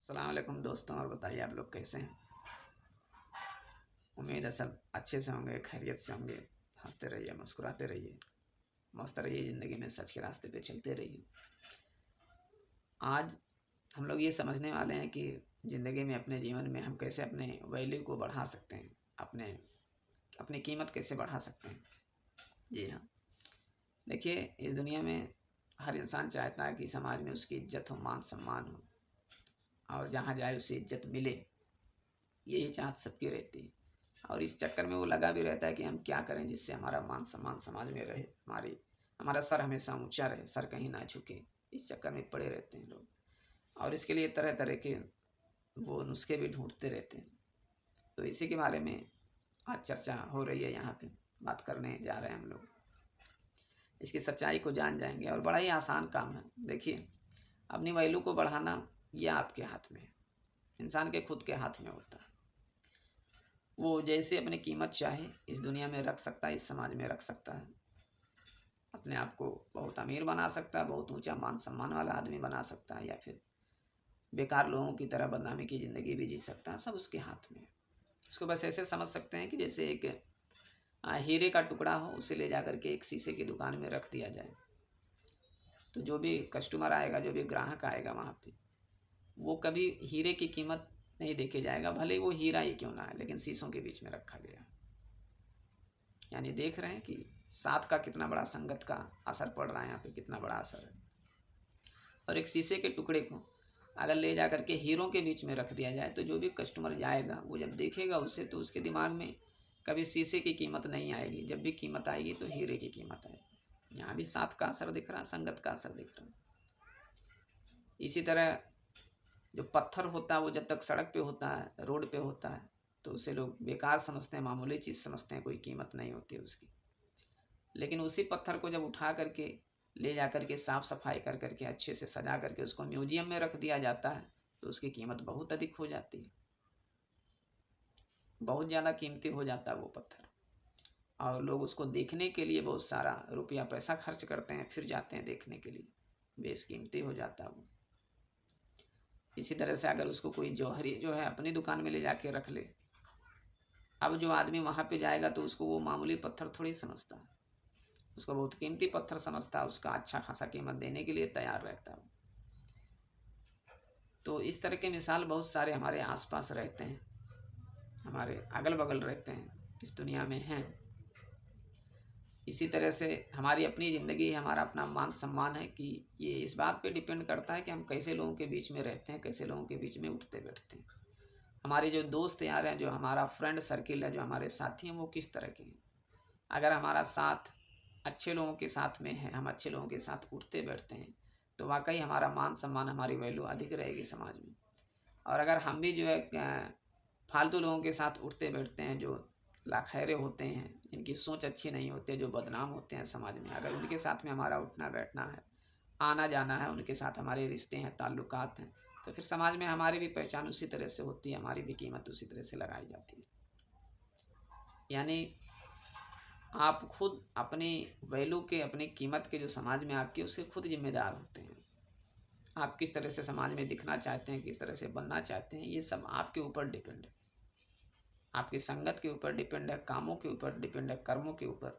अस्सलाम वालेकुम दोस्तों, और बताइए आप लोग कैसे हैं। उम्मीद है सब अच्छे से होंगे, खैरियत से होंगे। हंसते रहिए, मुस्कुराते रहिए, मस्त रहिए, ज़िंदगी में सच के रास्ते पे चलते रहिए। आज हम लोग ये समझने वाले हैं कि ज़िंदगी में, अपने जीवन में हम कैसे अपने वैल्यू को बढ़ा सकते हैं, अपने अपनी कीमत कैसे बढ़ा सकते हैं। जी हाँ, देखिए, इस दुनिया में हर इंसान चाहता है कि समाज में उसकी इज्जत हो, मान सम्मान हो, और जहाँ जाए उसे इज्जत मिले। यही चाहत सबकी रहती है, और इस चक्कर में वो लगा भी रहता है कि हम क्या करें जिससे हमारा मान सम्मान समाज में रहे, हमारा सर हमेशा ऊंचा रहे, सर कहीं ना झुके। इस चक्कर में पड़े रहते हैं लोग, और इसके लिए तरह तरह के वो नुस्खे भी ढूंढते रहते हैं। तो इसी के बारे में आज चर्चा हो रही है, यहाँ पे बात करने जा रहे हैं हम लोग। इसकी सच्चाई को जान जाएंगे, और बड़ा ही आसान काम है। देखिए, अपनी वैल्यू को बढ़ाना यह आपके हाथ में है, इंसान के खुद के हाथ में होता है। वो जैसे अपनी कीमत चाहे इस दुनिया में रख सकता है, इस समाज में रख सकता है। अपने आप को बहुत अमीर बना सकता है, बहुत ऊंचा मान सम्मान वाला आदमी बना सकता है, या फिर बेकार लोगों की तरह बदनामी की ज़िंदगी भी जी सकता है। सब उसके हाथ में है। इसको बस ऐसे समझ सकते हैं कि जैसे एक हीरे का टुकड़ा हो, उसे ले जा करके एक शीशे की दुकान में रख दिया जाए, तो जो भी कस्टमर आएगा, जो भी ग्राहक आएगा वहाँ पे, वो कभी हीरे की कीमत नहीं देखे जाएगा, भले वो हीरा ही क्यों ना है, लेकिन शीशों के बीच में रखा गया। यानी देख रहे हैं कि साथ का कितना बड़ा, संगत का असर पड़ रहा है यहाँ पे, कितना बड़ा असर है। और एक शीशे के टुकड़े को अगर ले जा करके हीरों के बीच में रख दिया जाए, तो जो भी कस्टमर जाएगा वो जब देखेगा उसे, तो उसके दिमाग में कभी शीशे की कीमत नहीं आएगी। जब भी कीमत आएगी तो हीरे की कीमत आएगी। यहाँ भी साथ का असर दिख रहा है, संगत का असर दिख रहा है। इसी तरह जो पत्थर होता है, वो जब तक सड़क पे होता है, रोड पे होता है, तो उसे लोग बेकार समझते हैं, मामूली चीज़ समझते हैं, कोई कीमत नहीं होती है उसकी। लेकिन उसी पत्थर को जब उठा करके ले जा करके साफ़ सफाई कर करके अच्छे से सजा करके उसको म्यूजियम में रख दिया जाता है, तो उसकी कीमत बहुत अधिक हो जाती है, बहुत ज़्यादा कीमती हो जाता है वो पत्थर। और लोग उसको देखने के लिए बहुत सारा रुपया पैसा खर्च करते हैं, फिर जाते हैं देखने के लिए, बेशकीमती हो जाता है वो। इसी तरह से अगर उसको कोई जौहरी जो है अपनी दुकान में ले जाके रख ले, अब जो आदमी वहाँ पे जाएगा तो उसको वो मामूली पत्थर थोड़ी समझता है, उसको बहुत कीमती पत्थर समझता है, उसका अच्छा खासा कीमत देने के लिए तैयार रहता है। तो इस तरह के मिसाल बहुत सारे हमारे आसपास रहते हैं, हमारे अगल बगल रहते हैं, इस दुनिया में हैं। इसी तरह से हमारी अपनी ज़िंदगी, हमारा अपना मान सम्मान है कि ये इस बात पे डिपेंड करता है कि हम कैसे लोगों के बीच में रहते हैं, कैसे लोगों के बीच में उठते बैठते हैं। हमारे जो दोस्त यार हैं, जो हमारा फ्रेंड सर्किल है, जो हमारे साथी हैं, वो किस तरह के हैं। अगर हमारा साथ अच्छे लोगों के साथ में है, हम अच्छे लोगों के साथ उठते बैठते हैं, तो वाकई हमारा मान सम्मान, हमारी वैल्यू अधिक रहेगी समाज में। और अगर हम भी जो है फालतू लोगों के साथ उठते बैठते हैं, जो लाखैरे होते हैं, जिनकी सोच अच्छी नहीं होती है, जो बदनाम होते हैं समाज में, अगर उनके साथ में हमारा उठना बैठना है, आना जाना है, उनके साथ हमारे रिश्ते हैं, ताल्लुकात हैं, तो फिर समाज में हमारी भी पहचान उसी तरह से होती है, हमारी भी कीमत उसी तरह से लगाई जाती है। यानी आप खुद अपनी वैल्यू के, अपनी कीमत के, जो समाज में आपकी, उसके खुद जिम्मेदार होते हैं। आप किस तरह से समाज में दिखना चाहते हैं, किस तरह से बनना चाहते हैं, ये सब आपके ऊपर डिपेंड है। आपकी संगत के ऊपर डिपेंड है, कामों के ऊपर डिपेंड है, कर्मों के ऊपर,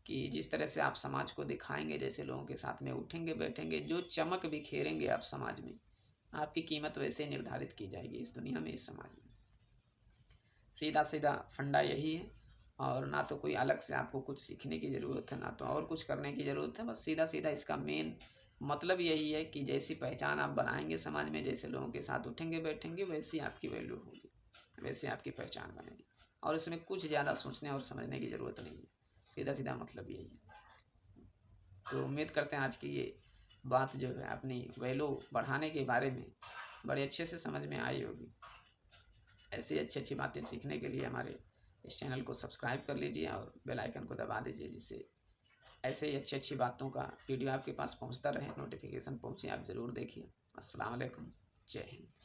कि जिस तरह से आप समाज को दिखाएंगे, जैसे लोगों के साथ में उठेंगे बैठेंगे, जो चमक बिखेरेंगे आप समाज में, आपकी कीमत वैसे निर्धारित की जाएगी इस दुनिया में, इस समाज में। सीधा सीधा फंडा यही है। और ना तो कोई अलग से आपको कुछ सीखने की ज़रूरत है, ना तो और कुछ करने की ज़रूरत है। बस सीधा सीधा इसका मेन मतलब यही है कि जैसी पहचान आप बनाएंगे समाज में, जैसे लोगों के साथ उठेंगे बैठेंगे, वैसी आपकी वैल्यू होगी, वैसे आपकी पहचान बनेगी। और इसमें कुछ ज़्यादा सोचने और समझने की ज़रूरत नहीं है, सीधा सीधा मतलब यही है। तो उम्मीद करते हैं आज की ये बात जो है अपनी वैल्यू बढ़ाने के बारे में बड़े अच्छे से समझ में आई होगी। ऐसी अच्छी अच्छी बातें सीखने के लिए हमारे इस चैनल को सब्सक्राइब कर लीजिए और बेल आइकन को दबा दीजिए, जिससे ऐसे ही अच्छी अच्छी बातों का वीडियो आपके पास पहुंचता रहे, नोटिफिकेशन पहुंचे, आप ज़रूर देखिए। अस्सलाम वालेकुम, जय हिंद।